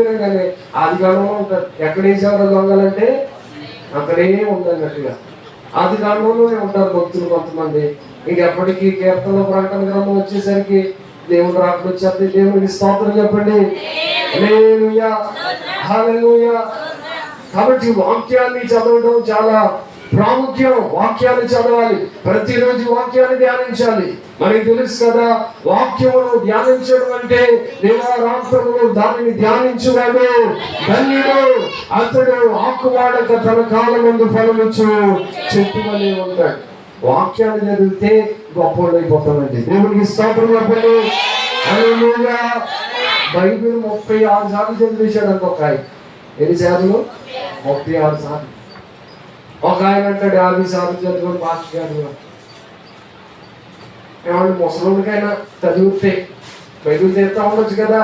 కానీ ఆది కాలంలో ఉంటారు. ఎక్కడ వేసేవారు దొంగలంటే అక్కడే ఉందన్నట్టుగా ఆది కాలంలోనే ఉంటారు భక్తులు కొంతమంది. ఇంకెప్పటికీ కీర్తన ప్రకటన గ్రంథం వచ్చేసరికి దేవుడు రాకడ వచ్చేది. దేవుడికి స్తోత్రం చెప్పండి. హల్లెలూయా, హల్లెలూయా. కాబట్టి వాక్యాన్ని చదవడం చాలా ప్రాముఖ్యం. వాక్యాన్ని చదవాలి, ప్రతిరోజు వాక్యాన్ని ధ్యానించాలి. మనకి తెలుసు కదా, వాక్యమును ధ్యానించడం అంటే దివారాత్రములు దానిని ధ్యానించువాడు ధన్యుడు, అతడు ఆకువాడక తన కాలమందు ఫలమిచ్చు చెట్టు వలె ఉంటాడు. వాక్యాన్ని చదివితే గొప్పవాళ్ళు అయిపోతామండి. దేవుడికి స్తోత్రం చెప్పండి. హల్లెలూయా. బైబిల్ 36 సార్లు చదివేశాడు అంత ఒక ఆయన. ఎన్ని సార్లు? 36 సార్లు. ఒక ఆయన అంటాడు 50 సార్లు చదువుకొని మాస్టర్ గారు. ఏమంటే ముసలికైనా చదివితే బైబిల్ తీస్తా ఉండొచ్చు కదా.